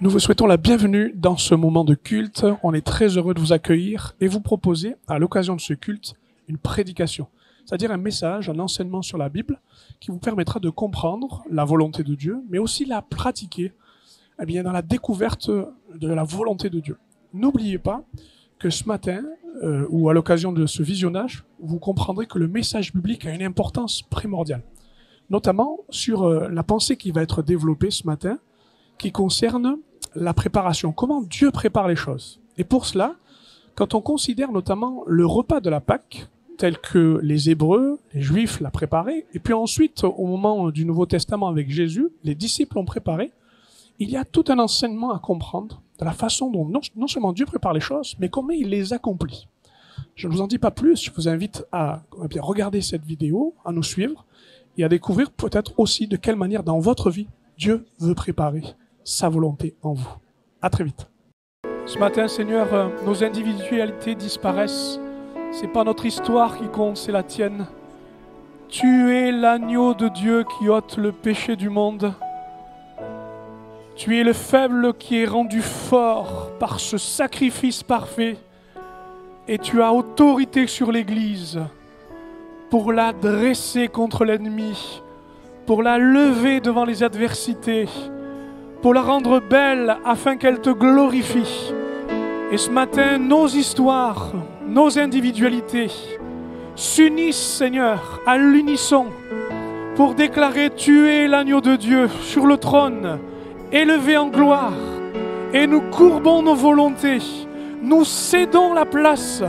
Nous vous souhaitons la bienvenue dans ce moment de culte. On est très heureux de vous accueillir et vous proposer, à l'occasion de ce culte, une prédication, c'est-à-dire un message, un enseignement sur la Bible qui vous permettra de comprendre la volonté de Dieu, mais aussi la pratiquer dans la découverte de la volonté de Dieu. N'oubliez pas que ce matin, ou à l'occasion de ce visionnage, vous comprendrez que le message biblique a une importance primordiale, notamment sur la pensée qui va être développée ce matin, qui concerne la préparation, comment Dieu prépare les choses. Et pour cela, quand on considère notamment le repas de la Pâque, tel que les Hébreux, les Juifs l'ont préparé, et puis ensuite, au moment du Nouveau Testament avec Jésus, les disciples l'ont préparé, il y a tout un enseignement à comprendre de la façon dont non seulement Dieu prépare les choses, mais comment il les accomplit. Je ne vous en dis pas plus, je vous invite à regarder cette vidéo, à nous suivre, et à découvrir peut-être aussi de quelle manière dans votre vie, Dieu veut préparer sa volonté en vous. À très vite. Ce matin, Seigneur, nos individualités disparaissent. C'est pas notre histoire qui compte, c'est la tienne. Tu es l'agneau de Dieu qui ôte le péché du monde. Tu es le faible qui est rendu fort par ce sacrifice parfait. Et tu as autorité sur l'Église pour la dresser contre l'ennemi, pour la lever devant les adversités, pour la rendre belle afin qu'elle te glorifie. Et ce matin, nos histoires, nos individualités s'unissent, Seigneur, à l'unisson pour déclarer: tu es l'agneau de Dieu sur le trône, élevé en gloire. Et nous courbons nos volontés, nous cédons la place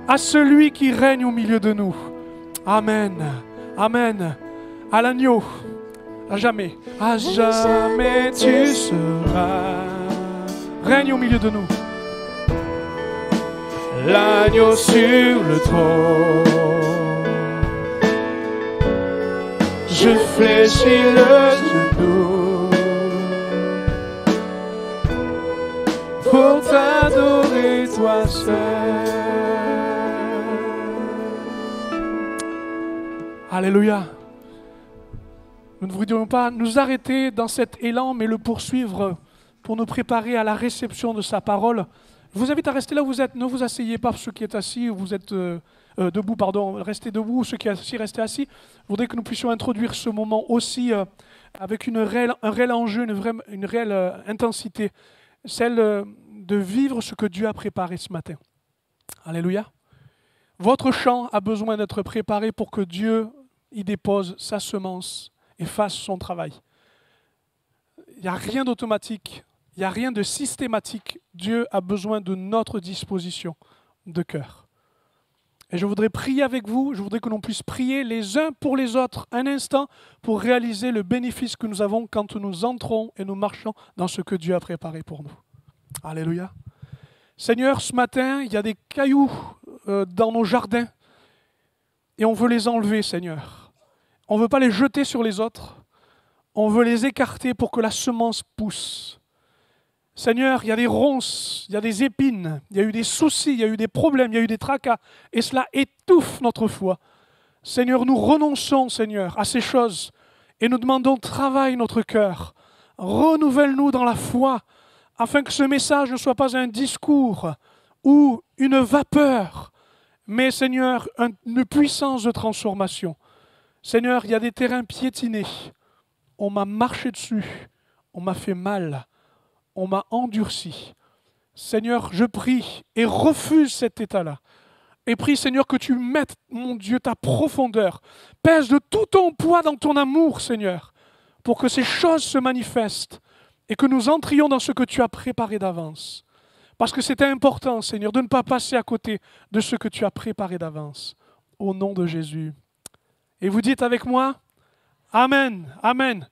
à celui qui règne au milieu de nous. Amen, amen, à l'agneau. À jamais tu seras, règne au milieu de nous. L'agneau sur le trône, je fléchis le genou pour t'adorer toi seul. Alléluia. Nous ne voudrions pas nous arrêter dans cet élan, mais le poursuivre pour nous préparer à la réception de sa parole. Je vous invite à rester là où vous êtes. Ne vous asseyez pas, ceux qui êtes assis, vous êtes debout, pardon. Restez debout, ceux qui êtes assis, restez assis. Je voudrais que nous puissions introduire ce moment aussi avec un réel enjeu, une réelle intensité, celle de vivre ce que Dieu a préparé ce matin. Alléluia. Votre champ a besoin d'être préparé pour que Dieu y dépose sa semence et fasse son travail. Il n'y a rien d'automatique, il n'y a rien de systématique. Dieu a besoin de notre disposition de cœur. Et je voudrais prier avec vous, je voudrais que l'on puisse prier les uns pour les autres un instant pour réaliser le bénéfice que nous avons quand nous entrons et nous marchons dans ce que Dieu a préparé pour nous. Alléluia. Seigneur, ce matin, il y a des cailloux dans nos jardins et on veut les enlever, Seigneur. On ne veut pas les jeter sur les autres, on veut les écarter pour que la semence pousse. Seigneur, il y a des ronces, il y a des épines, il y a eu des soucis, il y a eu des problèmes, il y a eu des tracas, et cela étouffe notre foi. Seigneur, nous renonçons, Seigneur, à ces choses, et nous demandons: travaille notre cœur, renouvelle-nous dans la foi, afin que ce message ne soit pas un discours ou une vapeur, mais Seigneur, une puissance de transformation. Seigneur, il y a des terrains piétinés. On m'a marché dessus. On m'a fait mal. On m'a endurci. Seigneur, je prie et refuse cet état-là. Et prie, Seigneur, que tu mettes, mon Dieu, ta profondeur. Pèse de tout ton poids dans ton amour, Seigneur, pour que ces choses se manifestent et que nous entrions dans ce que tu as préparé d'avance. Parce que c'est important, Seigneur, de ne pas passer à côté de ce que tu as préparé d'avance. Au nom de Jésus. Et vous dites avec moi: Amen, Amen,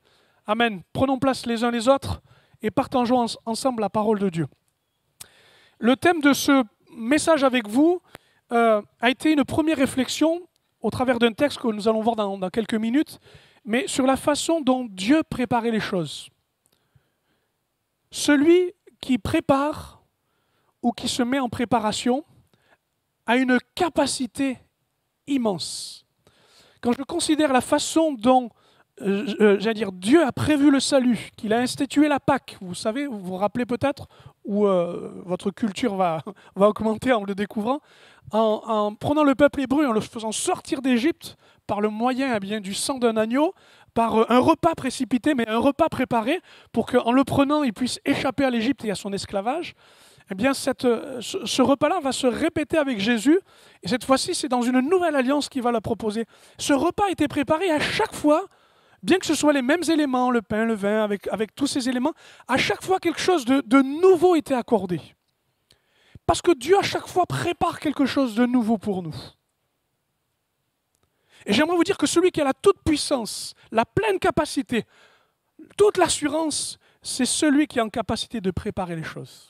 Amen. Prenons place les uns les autres et partageons ensemble la parole de Dieu. Le thème de ce message avec vous a été une première réflexion au travers d'un texte que nous allons voir dans quelques minutes, mais sur la façon dont Dieu préparait les choses. Celui qui prépare ou qui se met en préparation a une capacité immense. Quand je considère la façon dont j'allais dire, Dieu a prévu le salut, qu'il a institué la Pâque. Vous savez, vous vous rappelez peut-être, ou votre culture va augmenter en le découvrant, en prenant le peuple hébreu, en le faisant sortir d'Égypte par le moyen du sang d'un agneau, par un repas précipité, mais un repas préparé, pour qu'en le prenant, il puisse échapper à l'Égypte et à son esclavage. Eh bien, ce repas-là va se répéter avec Jésus, et cette fois-ci, c'est dans une nouvelle alliance qu'il va la proposer. Ce repas était préparé à chaque fois, bien que ce soit les mêmes éléments, le pain, le vin, avec tous ces éléments, à chaque fois quelque chose de nouveau était accordé. Parce que Dieu, à chaque fois, prépare quelque chose de nouveau pour nous. Et j'aimerais vous dire que celui qui a la toute puissance, la pleine capacité, toute l'assurance, c'est celui qui est en capacité de préparer les choses.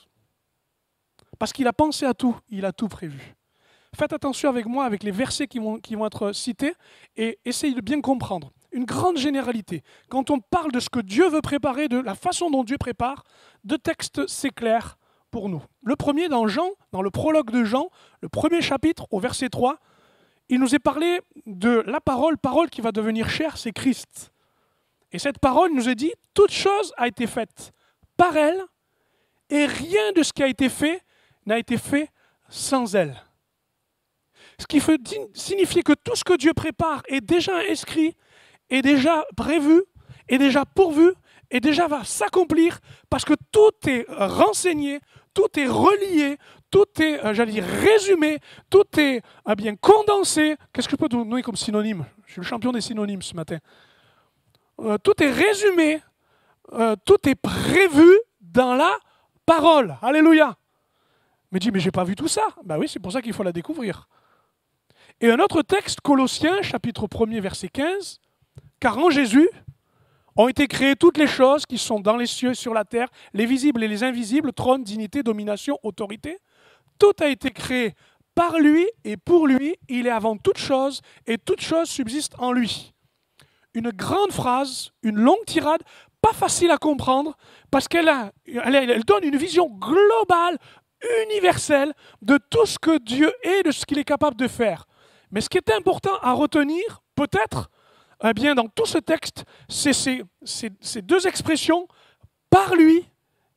Parce qu'il a pensé à tout, il a tout prévu. Faites attention avec moi, avec les versets qui vont être cités, et essayez de bien comprendre. Une grande généralité. Quand on parle de ce que Dieu veut préparer, de la façon dont Dieu prépare, deux textes, c'est clair pour nous. Le premier, dans Jean, dans le prologue de Jean, le premier chapitre, au verset 3, il nous est parlé de la parole qui va devenir chair, c'est Christ. Et cette parole nous est dit, toute chose a été faite par elle, et rien de ce qui a été fait n'a été fait sans elle. Ce qui veut signifier que tout ce que Dieu prépare est déjà inscrit, est déjà prévu, est déjà pourvu, et déjà va s'accomplir, parce que tout est renseigné, tout est relié, tout est, résumé, tout est bien condensé. Qu'est-ce que je peux donner comme synonyme? Je suis le champion des synonymes ce matin. Tout est résumé, tout est prévu dans la parole. Alléluia. Mais dis, mais j'ai pas vu tout ça. Ben oui, c'est pour ça qu'il faut la découvrir. Et un autre texte, Colossiens, chapitre 1er, verset 15, « Car en Jésus ont été créées toutes les choses qui sont dans les cieux, sur la terre, les visibles et les invisibles, trône, dignité, domination, autorité. Tout a été créé par lui et pour lui. Il est avant toute chose et toute chose subsiste en lui. » Une grande phrase, une longue tirade, pas facile à comprendre, parce qu'elle donne une vision globale, universelle, de tout ce que Dieu est, de ce qu'il est capable de faire. Mais ce qui est important à retenir, peut-être, bien dans tout ce texte, c'est ces deux expressions, par lui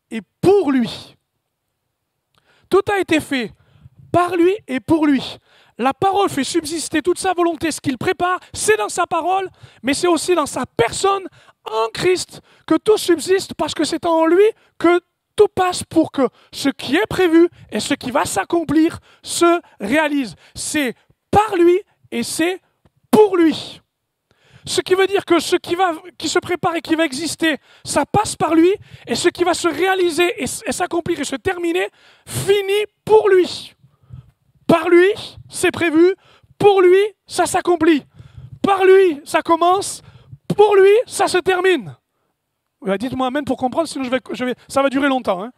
et pour lui. Tout a été fait par lui et pour lui. La parole fait subsister toute sa volonté, ce qu'il prépare, c'est dans sa parole, mais c'est aussi dans sa personne, en Christ, que tout subsiste, parce que c'est en lui que tout passe pour que ce qui est prévu et ce qui va s'accomplir se réalise. C'est par lui et c'est pour lui. Ce qui veut dire que ce qui se prépare et qui va exister, ça passe par lui, et ce qui va se réaliser et s'accomplir et se terminer, finit pour lui. Par lui, c'est prévu, pour lui, ça s'accomplit. Par lui, ça commence, pour lui, ça se termine. Dites-moi amen pour comprendre, sinon ça va durer longtemps. Hein.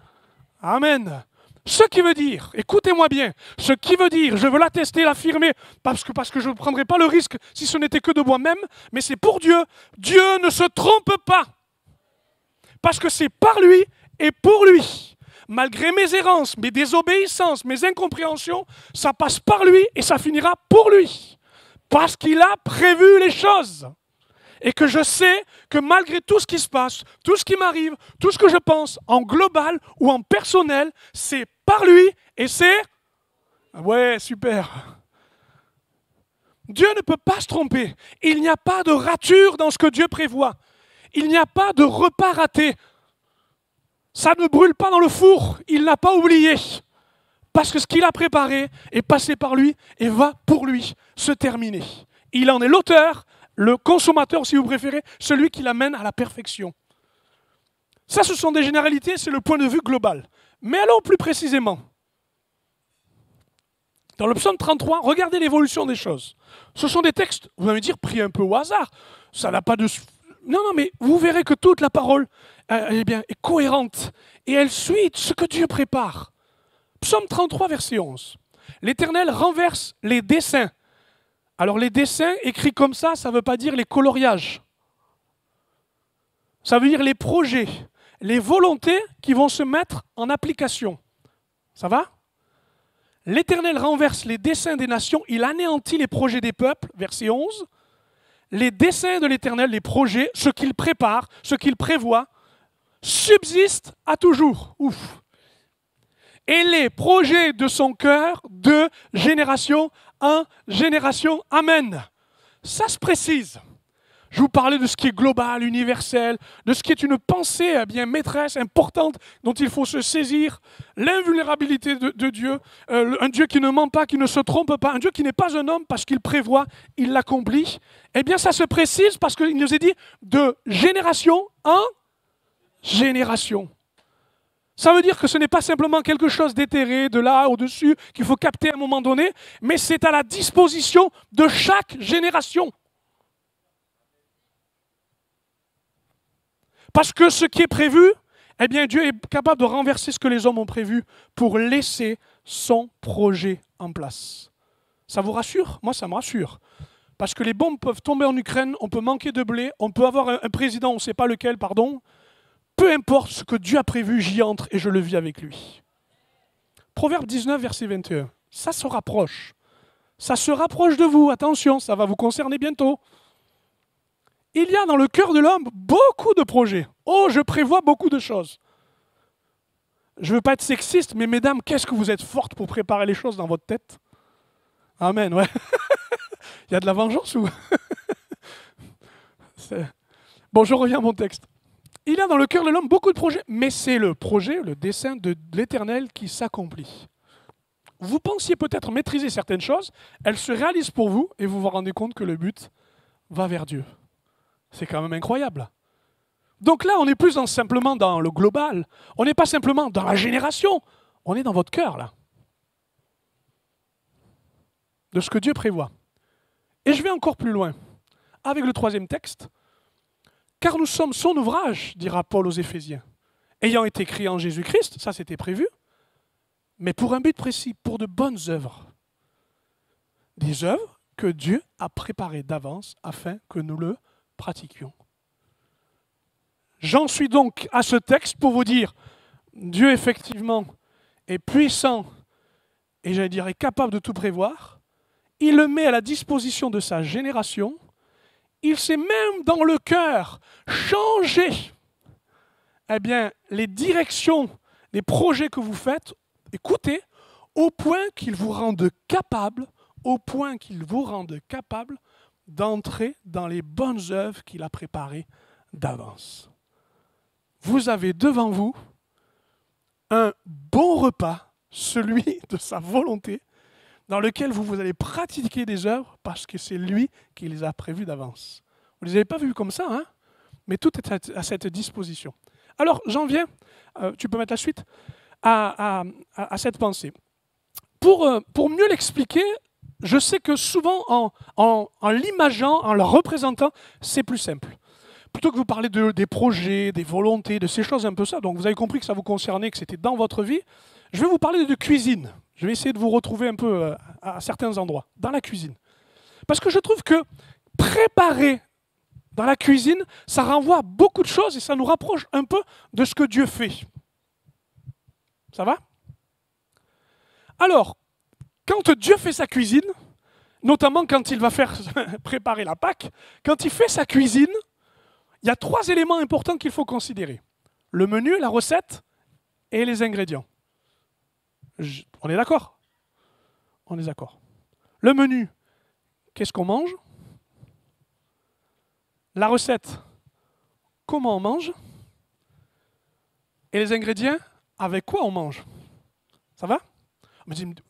Amen. Ce qui veut dire, écoutez-moi bien, ce qui veut dire, je veux l'attester, l'affirmer, parce que je ne prendrai pas le risque si ce n'était que de moi-même, mais c'est pour Dieu. Dieu ne se trompe pas. Parce que c'est par lui et pour lui. Malgré mes errances, mes désobéissances, mes incompréhensions, ça passe par lui et ça finira pour lui. Parce qu'il a prévu les choses. Et que je sais que malgré tout ce qui se passe, tout ce qui m'arrive, tout ce que je pense, en global ou en personnel, c'est par lui et c'est... Ouais, super. Dieu ne peut pas se tromper. Il n'y a pas de rature dans ce que Dieu prévoit. Il n'y a pas de repas raté. Ça ne brûle pas dans le four. Il n'a pas oublié. Parce que ce qu'il a préparé est passé par lui et va pour lui se terminer. Il en est l'auteur, le consommateur si vous préférez, celui qui l'amène à la perfection. Ça, ce sont des généralités, c'est le point de vue global. Mais allons plus précisément. Dans le psaume 33, regardez l'évolution des choses. Ce sont des textes, vous allez me dire, pris un peu au hasard. Ça n'a pas de... Non, mais vous verrez que toute la parole est cohérente. Et elle suit ce que Dieu prépare. Psaume 33, verset 11. L'Éternel renverse les desseins. Alors les dessins écrits comme ça ne veut pas dire les coloriages. Ça veut dire les projets, les volontés qui vont se mettre en application. Ça va? L'Éternel renverse les desseins des nations, il anéantit les projets des peuples, verset 11. les desseins de l'Éternel, les projets, ce qu'il prépare, ce qu'il prévoit, subsistent à toujours. Ouf. Et les projets de son cœur, de génération en génération. Amen. Ça se précise. Je vous parlais de ce qui est global, universel, de ce qui est une pensée bien maîtresse, importante, dont il faut se saisir, l'invulnérabilité de Dieu, un Dieu qui ne ment pas, qui ne se trompe pas, un Dieu qui n'est pas un homme parce qu'il prévoit, il l'accomplit. Eh bien, ça se précise parce qu'il nous est dit de génération en génération. Ça veut dire que ce n'est pas simplement quelque chose d'éthéré, de là au-dessus, qu'il faut capter à un moment donné, mais c'est à la disposition de chaque génération. Parce que ce qui est prévu, eh bien Dieu est capable de renverser ce que les hommes ont prévu pour laisser son projet en place. Ça vous rassure? Moi, ça me rassure. Parce que les bombes peuvent tomber en Ukraine, on peut manquer de blé, on peut avoir un président, on ne sait pas lequel, pardon. Peu importe ce que Dieu a prévu, j'y entre et je le vis avec lui. Proverbe 19, verset 21. Ça se rapproche. Ça se rapproche de vous, attention, ça va vous concerner bientôt. Il y a dans le cœur de l'homme beaucoup de projets. Oh, je prévois beaucoup de choses. Je ne veux pas être sexiste, mais mesdames, qu'est-ce que vous êtes fortes pour préparer les choses dans votre tête? Amen, ouais. Il y a de la vengeance ou... Bon, je reviens à mon texte. Il y a dans le cœur de l'homme beaucoup de projets, mais c'est le projet, le dessein de l'Éternel qui s'accomplit. Vous pensiez peut-être maîtriser certaines choses, elles se réalisent pour vous et vous vous rendez compte que le but va vers Dieu. C'est quand même incroyable. Donc là, on n'est plus simplement dans le global. On n'est pas simplement dans la génération. On est dans votre cœur, là. De ce que Dieu prévoit. Et je vais encore plus loin. Avec le troisième texte. Car nous sommes son ouvrage, dira Paul aux Éphésiens. Ayant été créés en Jésus-Christ, ça c'était prévu, mais pour un but précis, pour de bonnes œuvres. Des œuvres que Dieu a préparées d'avance afin que nous le pratiquions. J'en suis donc à ce texte pour vous dire, Dieu effectivement est puissant et j'allais dire est capable de tout prévoir. Il le met à la disposition de sa génération. Il sait même dans le cœur changer eh bien, les directions, les projets que vous faites, écoutez, au point qu'il vous rende capable, d'entrer dans les bonnes œuvres qu'il a préparées d'avance. Vous avez devant vous un bon repas, celui de sa volonté, dans lequel vous allez pratiquer des œuvres parce que c'est lui qui les a prévues d'avance. Vous ne les avez pas vues comme ça, hein? Mais tout est à cette disposition. Alors, j'en viens, tu peux mettre la suite, à cette pensée. Pour mieux l'expliquer, je sais que souvent, en l'imageant, en le représentant, c'est plus simple. Plutôt que vous parler des projets, des volontés, de ces choses un peu ça, donc vous avez compris que ça vous concernait, que c'était dans votre vie, je vais vous parler de cuisine. Je vais essayer de vous retrouver un peu à certains endroits, dans la cuisine. Parce que je trouve que préparer dans la cuisine, ça renvoie à beaucoup de choses et ça nous rapproche un peu de ce que Dieu fait. Ça va? Alors, quand Dieu fait sa cuisine, notamment quand il va faire préparer la Pâque, quand il fait sa cuisine, il y a 3 éléments importants qu'il faut considérer. Le menu, la recette et les ingrédients. On est d'accord? On est d'accord. Le menu, qu'est-ce qu'on mange? La recette, comment on mange? Et les ingrédients, avec quoi on mange? Ça va?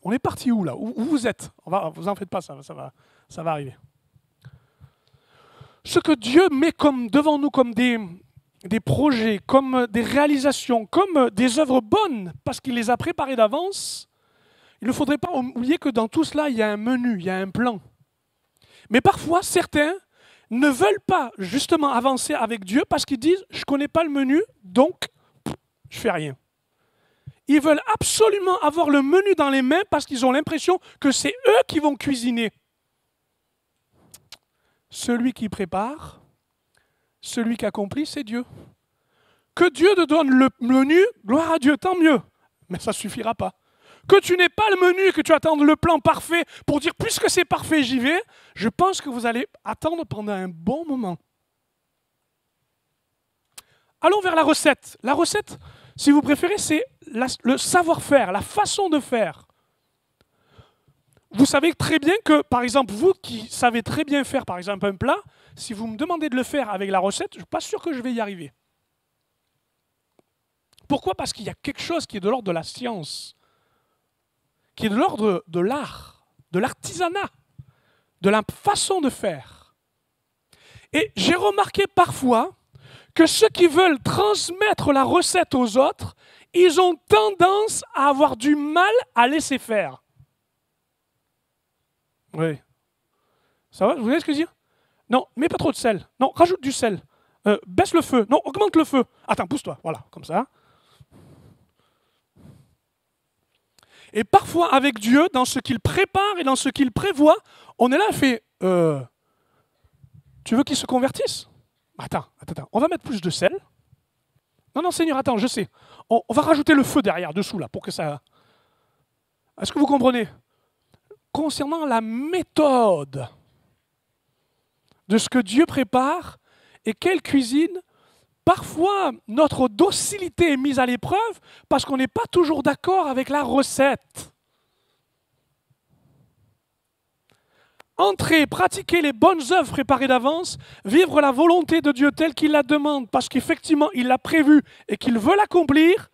On est parti où là? Où vous êtes? Vous en faites pas, ça va arriver. Ce que Dieu met devant nous comme des projets, comme des réalisations, comme des œuvres bonnes, parce qu'il les a préparées d'avance, il ne faudrait pas oublier que dans tout cela, il y a un menu, il y a un plan. Mais parfois, certains ne veulent pas justement avancer avec Dieu parce qu'ils disent « je ne connais pas le menu, donc je ne fais rien ». Ils veulent absolument avoir le menu dans les mains parce qu'ils ont l'impression que c'est eux qui vont cuisiner. Celui qui prépare, celui qui accomplit, c'est Dieu. Que Dieu te donne le menu, gloire à Dieu, tant mieux. Mais ça ne suffira pas. que tu n'aies pas le menu, que tu attendes le plan parfait pour dire puisque c'est parfait, j'y vais, je pense que vous allez attendre pendant un bon moment. Allons vers la recette. La recette, si vous préférez, c'est le savoir-faire, la façon de faire. Vous savez très bien que, par exemple, vous qui savez très bien faire, par exemple, un plat, si vous me demandez de le faire avec la recette, je ne suis pas sûr que je vais y arriver. Pourquoi ? Parce qu'il y a quelque chose qui est de l'ordre de la science, qui est de l'ordre de l'art, de l'artisanat, de la façon de faire. Et j'ai remarqué parfois que ceux qui veulent transmettre la recette aux autres, ils ont tendance à avoir du mal à laisser faire. Oui. Ça va ? Vous voyez ce que je veux dire ? Non, mets pas trop de sel. Non, rajoute du sel. Baisse le feu. Non, augmente le feu. Attends, pousse-toi. Voilà, comme ça. Et parfois, avec Dieu, dans ce qu'il prépare et dans ce qu'il prévoit, on est là et fait tu veux qu'il se convertisse ? Attends. On va mettre plus de sel. Non, Seigneur, attends, je sais. On va rajouter le feu derrière, dessous, là, pour que ça... Est-ce que vous comprenez ? Concernant la méthode de ce que Dieu prépare et quelle cuisine, parfois notre docilité est mise à l'épreuve parce qu'on n'est pas toujours d'accord avec la recette. Entrer, pratiquer les bonnes œuvres préparées d'avance, vivre la volonté de Dieu telle qu'il la demande parce qu'effectivement il l'a prévue et qu'il veut l'accomplir,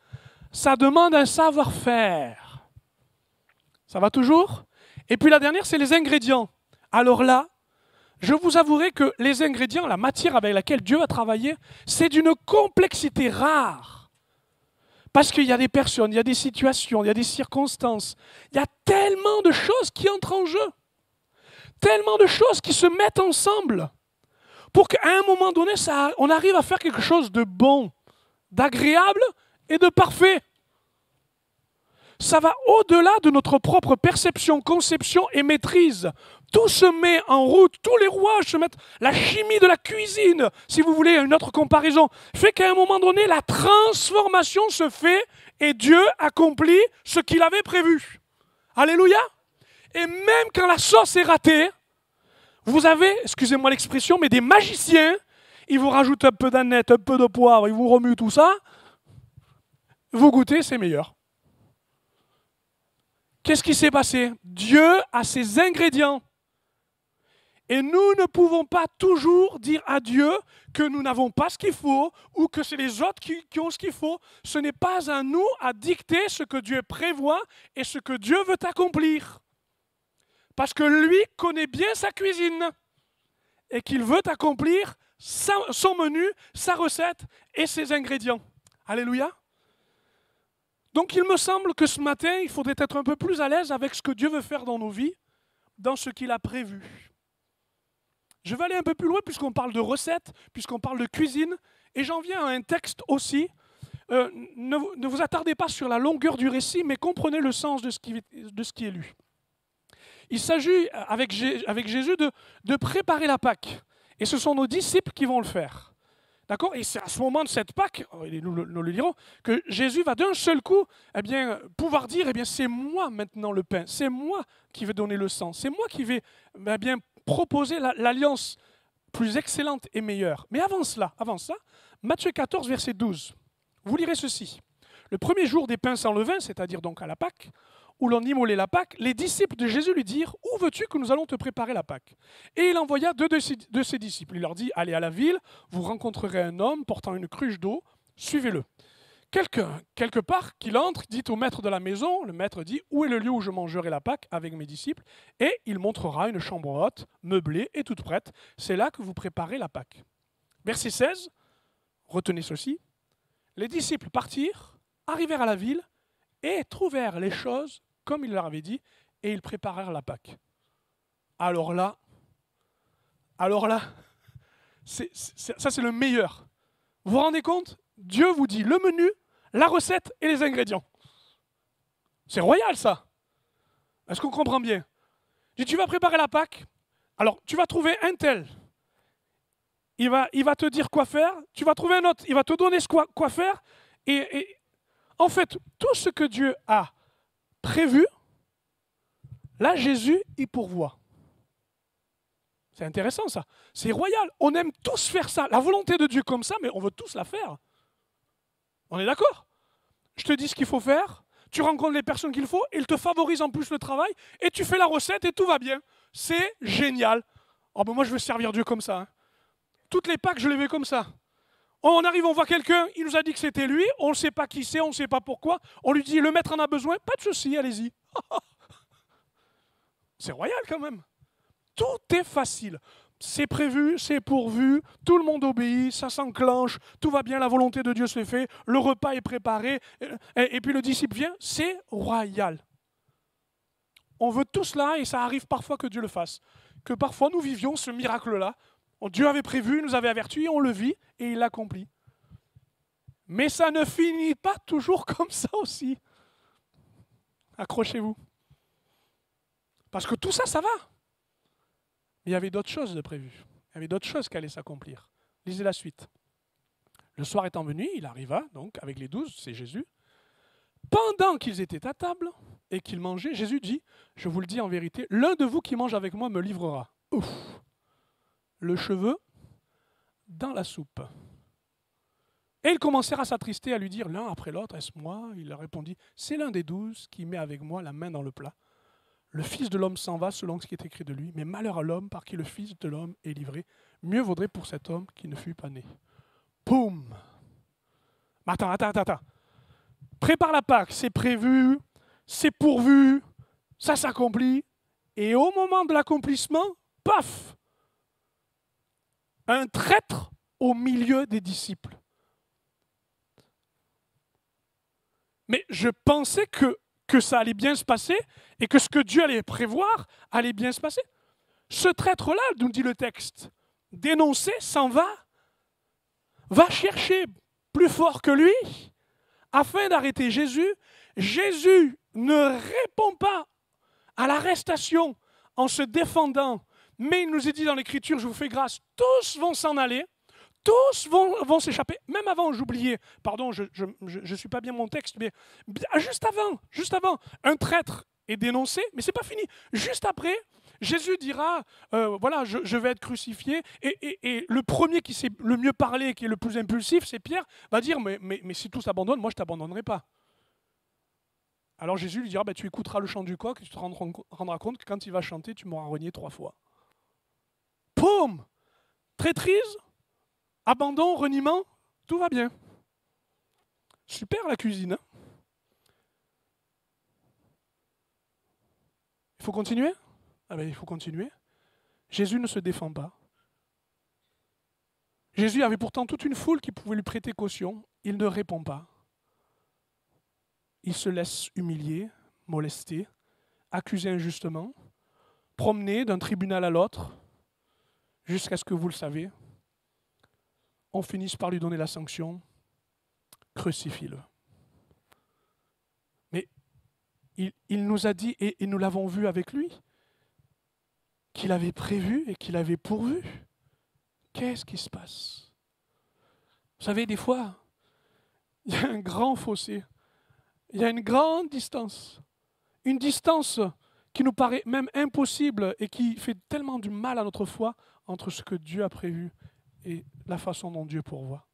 ça demande un savoir-faire. Ça va toujours ? Et puis la dernière, c'est les ingrédients. Alors là, je vous avouerai que les ingrédients, la matière avec laquelle Dieu a travaillé, c'est d'une complexité rare. Parce qu'il y a des personnes, il y a des situations, il y a des circonstances. Il y a tellement de choses qui entrent en jeu. Tellement de choses qui se mettent ensemble. Pour qu'à un moment donné, on arrive à faire quelque chose de bon, d'agréable et de parfait. Ça va au-delà de notre propre perception, conception et maîtrise. Tout se met en route, tous les rouages se mettent. La chimie de la cuisine, si vous voulez une autre comparaison, fait qu'à un moment donné, la transformation se fait et Dieu accomplit ce qu'il avait prévu. Alléluia. Et même quand la sauce est ratée, vous avez, excusez-moi l'expression, mais des magiciens, ils vous rajoutent un peu d'aneth, un peu de poivre, ils vous remuent tout ça, vous goûtez, c'est meilleur. Qu'est-ce qui s'est passé ? Dieu a ses ingrédients. Et nous ne pouvons pas toujours dire à Dieu que nous n'avons pas ce qu'il faut ou que c'est les autres qui ont ce qu'il faut. Ce n'est pas à nous à dicter ce que Dieu prévoit et ce que Dieu veut accomplir. Parce que lui connaît bien sa cuisine et qu'il veut accomplir son menu, sa recette et ses ingrédients. Alléluia. Donc il me semble que ce matin, il faudrait être un peu plus à l'aise avec ce que Dieu veut faire dans nos vies, dans ce qu'il a prévu. Je vais aller un peu plus loin puisqu'on parle de recettes, puisqu'on parle de cuisine, et j'en viens à un texte aussi. Ne vous attardez pas sur la longueur du récit, mais comprenez le sens de ce qui est lu. Il s'agit avec Jésus de préparer la Pâque, et ce sont nos disciples qui vont le faire. D'accord ? Et c'est à ce moment de cette Pâque, nous le lirons, que Jésus va d'un seul coup pouvoir dire c'est moi maintenant le pain, c'est moi qui vais donner le sang, c'est moi qui vais proposer l'alliance plus excellente et meilleure. Mais avant cela, Matthieu 14, verset 12, vous lirez ceci. Le premier jour des pains sans levain, c'est-à-dire donc à la Pâque, où l'on immolait la Pâque, les disciples de Jésus lui dirent « Où veux-tu que nous allons te préparer la Pâque ?» Et il envoya deux de ses disciples. Il leur dit « Allez à la ville, vous rencontrerez un homme portant une cruche d'eau, suivez-le. » Quelque part qu'il entre, dit au maître de la maison, le maître dit « Où est le lieu où je mangerai la Pâque avec mes disciples ?» Et il montrera une chambre haute, meublée et toute prête. C'est là que vous préparez la Pâque. Verset 16, retenez ceci. Les disciples partirent, arrivèrent à la ville et trouvèrent les choses comme il leur avait dit, et ils préparèrent la Pâque. Alors là, ça c'est le meilleur. Vous vous rendez compte ? Dieu vous dit le menu, la recette et les ingrédients. C'est royal ça. Est-ce qu'on comprend bien ? Il dit, tu vas préparer la Pâque, alors tu vas trouver un tel. Il va te dire quoi faire, tu vas trouver un autre, il va te donner quoi faire. Et en fait, tout ce que Dieu a prévu, là Jésus y pourvoit. C'est intéressant ça. C'est royal. On aime tous faire ça. La volonté de Dieu comme ça, mais on veut tous la faire. On est d'accord? Je te dis ce qu'il faut faire, tu rencontres les personnes qu'il faut, il te favorise en plus le travail, et tu fais la recette et tout va bien. C'est génial. Oh ben moi je veux servir Dieu comme ça. Hein. Toutes les Pâques, je les vais comme ça. On arrive, on voit quelqu'un, il nous a dit que c'était lui, on ne sait pas qui c'est, on ne sait pas pourquoi. On lui dit, le maître en a besoin, pas de souci, allez-y. C'est royal quand même. Tout est facile. C'est prévu, c'est pourvu, tout le monde obéit, ça s'enclenche, tout va bien, la volonté de Dieu se fait, le repas est préparé, et puis le disciple vient, c'est royal. On veut tout cela et ça arrive parfois que Dieu le fasse. Que parfois nous vivions ce miracle-là. Dieu avait prévu, il nous avait avertis, on le vit et il l'accomplit. Mais ça ne finit pas toujours comme ça aussi. Accrochez-vous. Parce que tout ça, ça va. Mais il y avait d'autres choses de prévues. Il y avait d'autres choses qui allaient s'accomplir. Lisez la suite. Le soir étant venu, il arriva donc avec les 12, c'est Jésus. Pendant qu'ils étaient à table et qu'ils mangeaient, Jésus dit, je vous le dis en vérité, l'un de vous qui mange avec moi me livrera. Ouf. Le cheveu dans la soupe. Et ils commencèrent à s'attrister, à lui dire l'un après l'autre, est-ce moi? Il leur répondit, c'est l'un des 12 qui met avec moi la main dans le plat. Le Fils de l'homme s'en va selon ce qui est écrit de lui, mais malheur à l'homme par qui le Fils de l'homme est livré. Mieux vaudrait pour cet homme qui ne fût pas né. Poum! Attends. Prépare la Pâque, c'est prévu, c'est pourvu, ça s'accomplit. Et au moment de l'accomplissement, paf! Un traître au milieu des disciples. Mais je pensais que ça allait bien se passer et que ce que Dieu allait prévoir allait bien se passer. Ce traître-là, nous dit le texte, dénoncé, s'en va chercher plus fort que lui afin d'arrêter Jésus. Jésus ne répond pas à l'arrestation en se défendant, mais il nous est dit dans l'Écriture, je vous fais grâce, tous vont s'en aller. Tous vont s'échapper. Même avant, j'oubliais, pardon, je ne suis pas bien mon texte, mais juste avant, un traître est dénoncé, mais ce n'est pas fini. Juste après, Jésus dira, voilà, je vais être crucifié, et le premier qui sait le mieux parler, qui est le plus impulsif, c'est Pierre, va dire, mais si tous t'abandonnent, moi je ne t'abandonnerai pas. Alors Jésus lui dira, tu écouteras le chant du coq, et tu te rendras compte que quand il va chanter, tu m'auras renié 3 fois. Poum! Traîtrise, abandon, reniement, tout va bien. Super la cuisine. Hein? Il faut continuer? Ah ben il faut continuer. Jésus ne se défend pas. Jésus avait pourtant toute une foule qui pouvait lui prêter caution. Il ne répond pas. Il se laisse humilier, molester, accuser injustement, promener d'un tribunal à l'autre, jusqu'à ce que, vous le savez, on finisse par lui donner la sanction, crucifie-le. Mais il nous a dit, et nous l'avons vu avec lui, qu'il avait prévu et qu'il avait pourvu. Qu'est-ce qui se passe? Vous savez, des fois, il y a un grand fossé, il y a une grande distance, une distance qui nous paraît même impossible et qui fait tellement du mal à notre foi entre ce que Dieu a prévu et la façon dont Dieu pourvoit.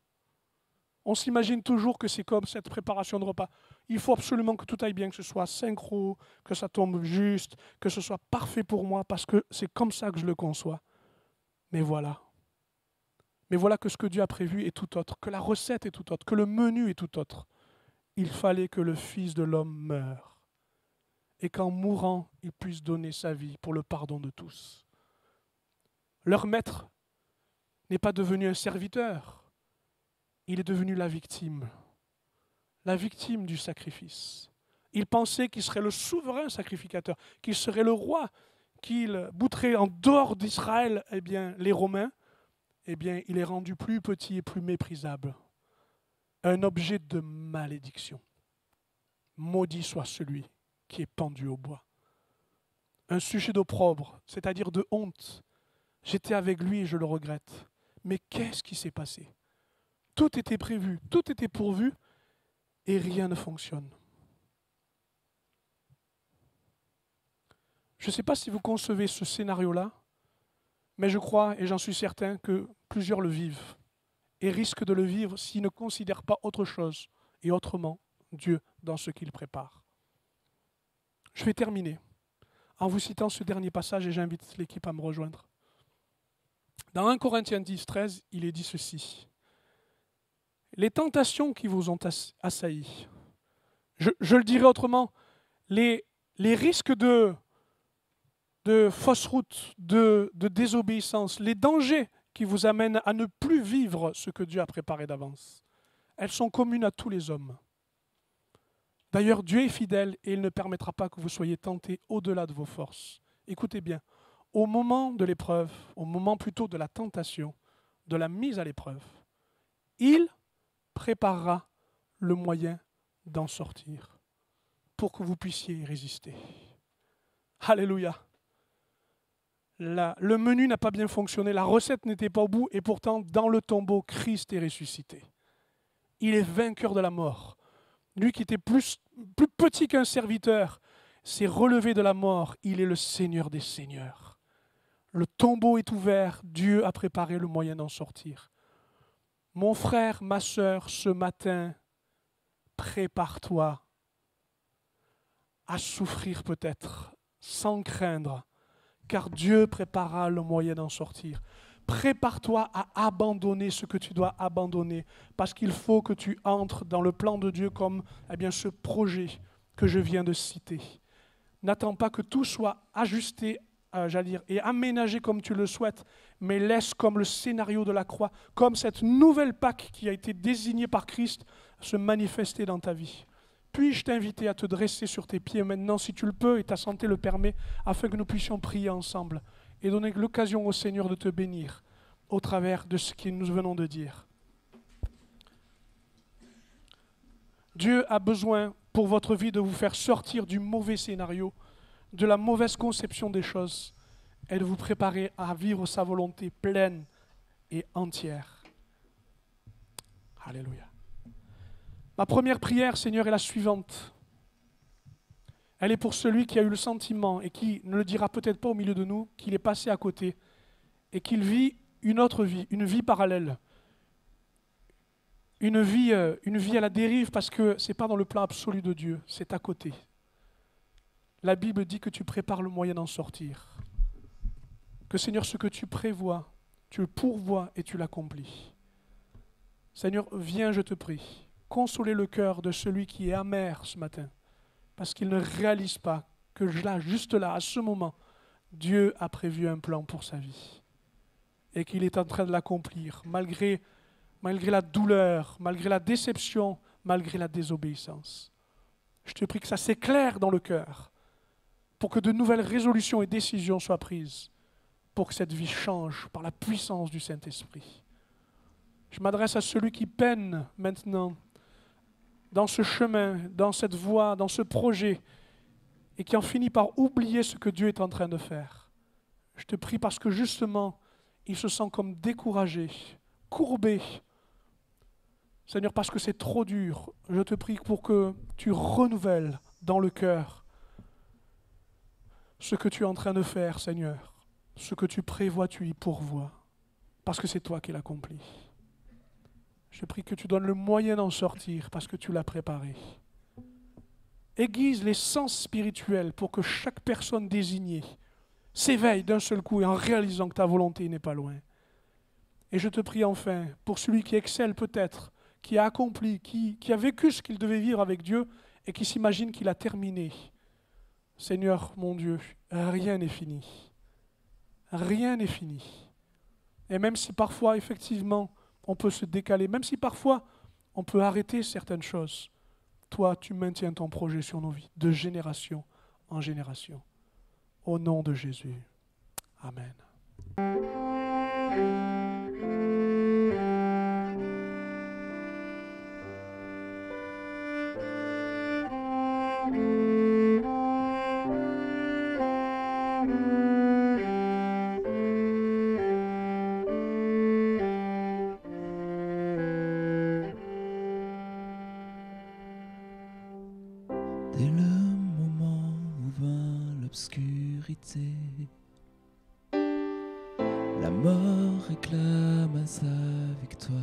On s'imagine toujours que c'est comme cette préparation de repas. Il faut absolument que tout aille bien, que ce soit synchro, que ça tombe juste, que ce soit parfait pour moi, parce que c'est comme ça que je le conçois. Mais voilà que ce que Dieu a prévu est tout autre, que la recette est tout autre, que le menu est tout autre. Il fallait que le Fils de l'homme meure et qu'en mourant, il puisse donner sa vie pour le pardon de tous. Leur maître n'est pas devenu un serviteur. Il est devenu la victime du sacrifice. Il pensait qu'il serait le souverain sacrificateur, qu'il serait le roi, qu'il bouterait en dehors d'Israël les Romains. Il est rendu plus petit et plus méprisable. Un objet de malédiction. Maudit soit celui qui est pendu au bois. Un sujet d'opprobre, c'est-à-dire de honte. J'étais avec lui et je le regrette. Mais qu'est-ce qui s'est passé ? Tout était prévu, tout était pourvu et rien ne fonctionne. Je ne sais pas si vous concevez ce scénario-là, mais je crois, et j'en suis certain, que plusieurs le vivent et risquent de le vivre s'ils ne considèrent pas autre chose et autrement Dieu dans ce qu'il prépare. Je vais terminer en vous citant ce dernier passage et j'invite l'équipe à me rejoindre. Dans 1 Corinthiens 10, 13, il est dit ceci. Les tentations qui vous ont assaillis, je le dirai autrement, les risques de fausses routes, de désobéissance, les dangers qui vous amènent à ne plus vivre ce que Dieu a préparé d'avance, elles sont communes à tous les hommes. D'ailleurs, Dieu est fidèle et il ne permettra pas que vous soyez tentés au-delà de vos forces. Écoutez bien, au moment de l'épreuve, au moment plutôt de la tentation, de la mise à l'épreuve, il préparera le moyen d'en sortir pour que vous puissiez y résister. Alléluia. Le menu n'a pas bien fonctionné, la recette n'était pas au bout et pourtant dans le tombeau, Christ est ressuscité. Il est vainqueur de la mort. Lui qui était plus petit qu'un serviteur, s'est relevé de la mort. Il est le Seigneur des Seigneurs. Le tombeau est ouvert. Dieu a préparé le moyen d'en sortir. Mon frère, ma sœur, ce matin, prépare-toi à souffrir peut-être, sans craindre, car Dieu préparera le moyen d'en sortir. Prépare-toi à abandonner ce que tu dois abandonner, parce qu'il faut que tu entres dans le plan de Dieu comme ce projet que je viens de citer. N'attends pas que tout soit ajusté, et aménagé comme tu le souhaites, mais laisse comme le scénario de la croix, comme cette nouvelle Pâque qui a été désignée par Christ, se manifester dans ta vie. Puis-je t'inviter à te dresser sur tes pieds maintenant, si tu le peux et ta santé le permet, afin que nous puissions prier ensemble et donner l'occasion au Seigneur de te bénir au travers de ce que nous venons de dire. Dieu a besoin pour votre vie de vous faire sortir du mauvais scénario, de la mauvaise conception des choses et de vous préparer à vivre sa volonté pleine et entière. Alléluia. Ma première prière, Seigneur, est la suivante. Elle est pour celui qui a eu le sentiment et qui ne le dira peut-être pas au milieu de nous, qu'il est passé à côté et qu'il vit une autre vie, une vie parallèle. Une vie à la dérive parce que ce n'est pas dans le plan absolu de Dieu, c'est à côté. La Bible dit que tu prépares le moyen d'en sortir. Que Seigneur, ce que tu prévois, tu le pourvois et tu l'accomplis. Seigneur, viens, je te prie, consoler le cœur de celui qui est amer ce matin, parce qu'il ne réalise pas que là, juste là, à ce moment, Dieu a prévu un plan pour sa vie et qu'il est en train de l'accomplir, malgré la douleur, malgré la déception, malgré la désobéissance. Je te prie que ça s'éclaire dans le cœur, pour que de nouvelles résolutions et décisions soient prises, pour que cette vie change par la puissance du Saint-Esprit. Je m'adresse à celui qui peine maintenant dans ce chemin, dans cette voie, dans ce projet, et qui en finit par oublier ce que Dieu est en train de faire. Je te prie parce que justement, il se sent comme découragé, courbé. Seigneur, parce que c'est trop dur, je te prie pour que tu renouvelles dans le cœur ce que tu es en train de faire, Seigneur. Ce que tu prévois, tu y pourvois, parce que c'est toi qui l'accomplis. Je prie que tu donnes le moyen d'en sortir, parce que tu l'as préparé. Aiguise les sens spirituels pour que chaque personne désignée s'éveille d'un seul coup et en réalisant que ta volonté n'est pas loin. Et je te prie enfin, pour celui qui excelle peut-être, qui a accompli, qui a vécu ce qu'il devait vivre avec Dieu et qui s'imagine qu'il a terminé. Seigneur, mon Dieu, rien n'est fini. Rien n'est fini. Et même si parfois, effectivement, on peut se décaler, même si parfois, on peut arrêter certaines choses, toi, tu maintiens ton projet sur nos vies, de génération en génération. Au nom de Jésus. Amen. Dès le moment où vint l'obscurité, l'obscurité. La mort réclame sa victoire.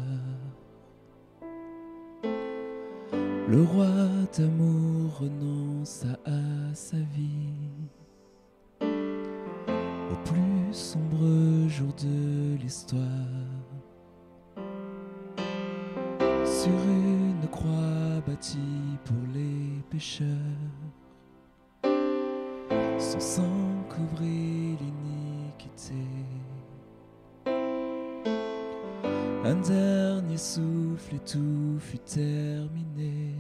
Le roi d'amour renonce à sa vie. Au plus sombre jour de l'histoire, sur une croix bâtie pour les pécheurs, son sang couvrit l'iniquité. Un dernier souffle et tout fut terminé,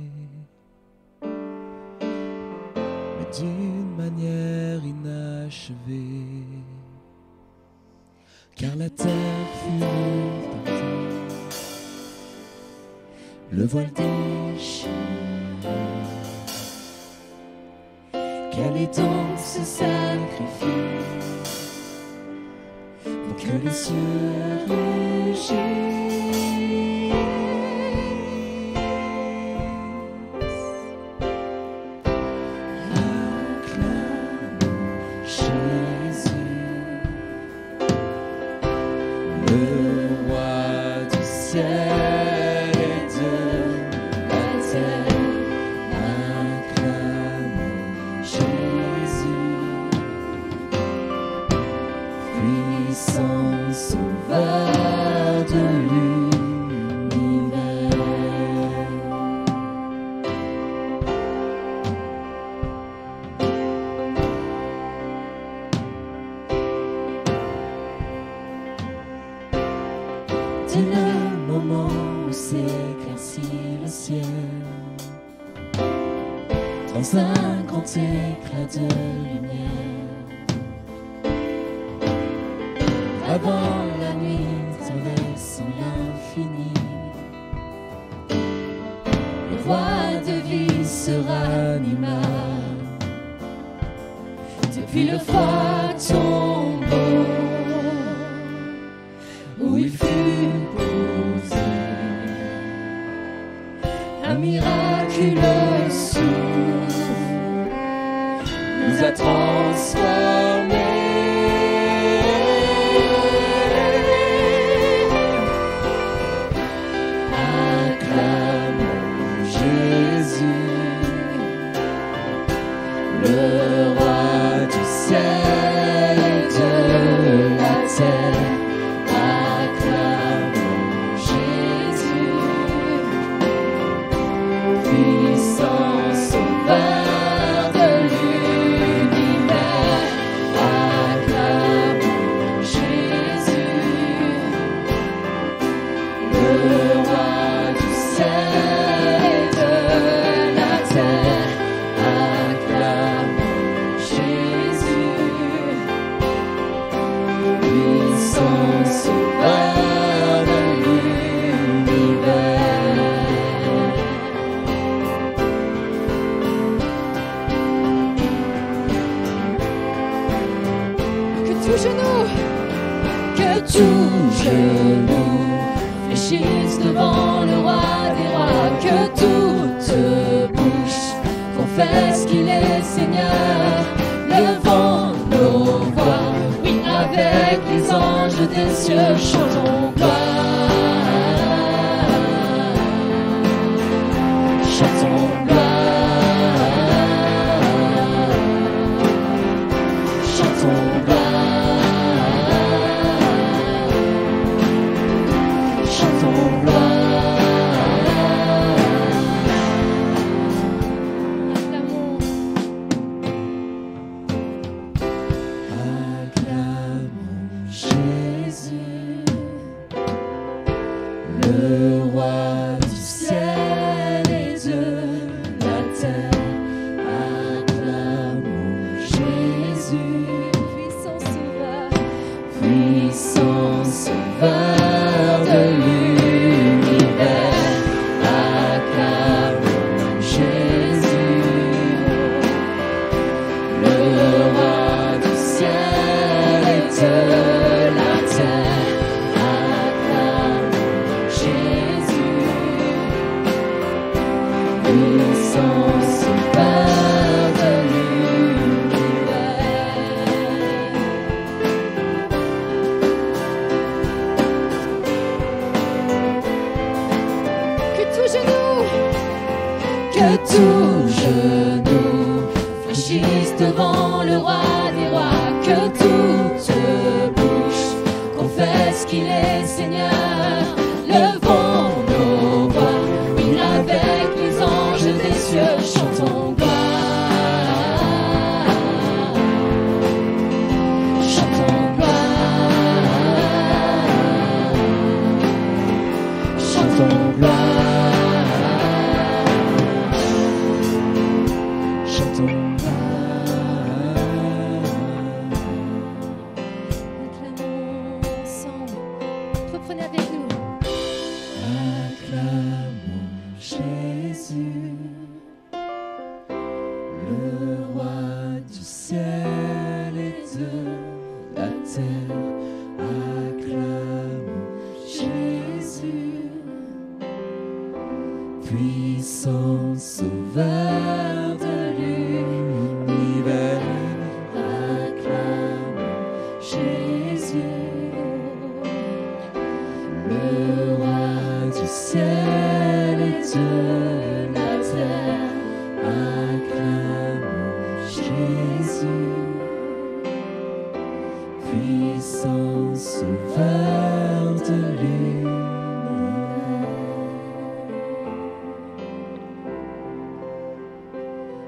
mais d'une manière inachevée, car la terre fut partée, le voile déchiré. Quel est donc ce sacrifice pour que les cieux rugissent? Dès le moment où s'éclaircit le ciel, dans un grand éclat de lumière, avant la nuit traversant l'infini, le roi de vie se ranima. Depuis le froid tombeau où il fut posé, un miraculeux souffle nous a transformés. Acclamons Jésus, le roi du ciel et de la terre. Que tout genou fléchisse devant le roi des rois, que toute bouche confesse qu'il est Seigneur, levons nos voix, oui, avec les anges des cieux, chantons gloire, chantons gloire, chantons gloire. Le roi du ciel et de la terre, acclamons Jésus, puissant sauveur de l'univers, acclamons Jésus, le roi du ciel et de la terre. Puissance Le roi du ciel et de la terre, acclame Jésus, puissant sauveur de l'univers, acclame Jésus. Le roi du ciel et de la terre, acclame Jésus, puissant sauveur de l'univers.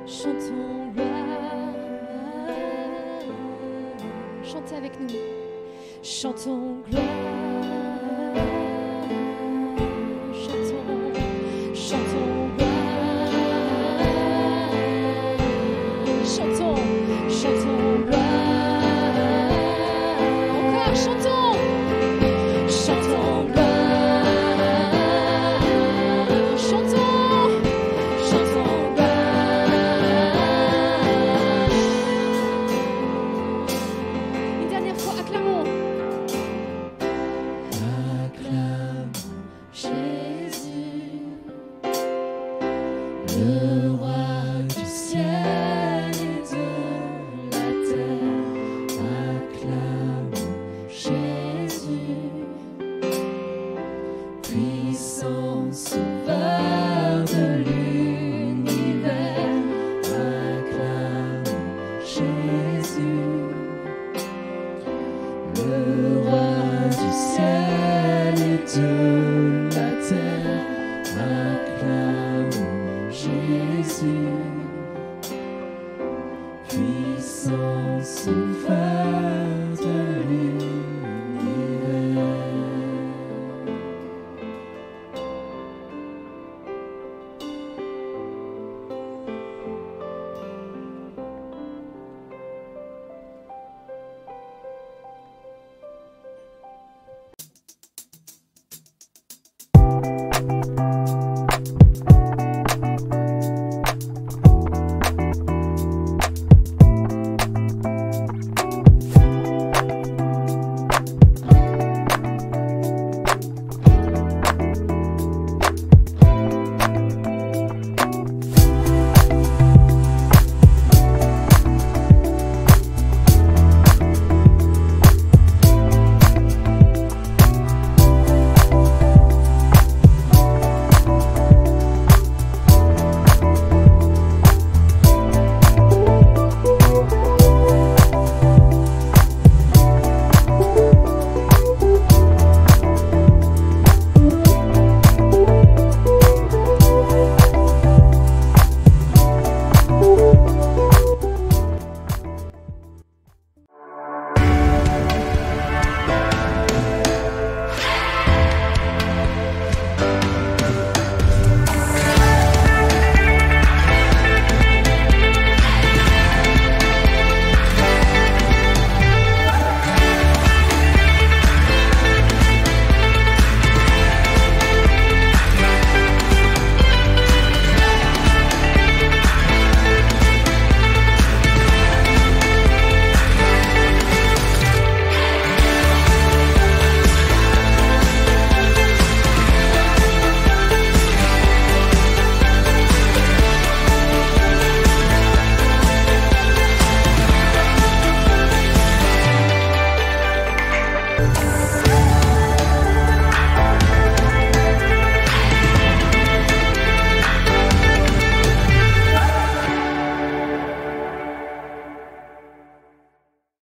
Chantons gloire. Chantez avec nous. Chantons gloire.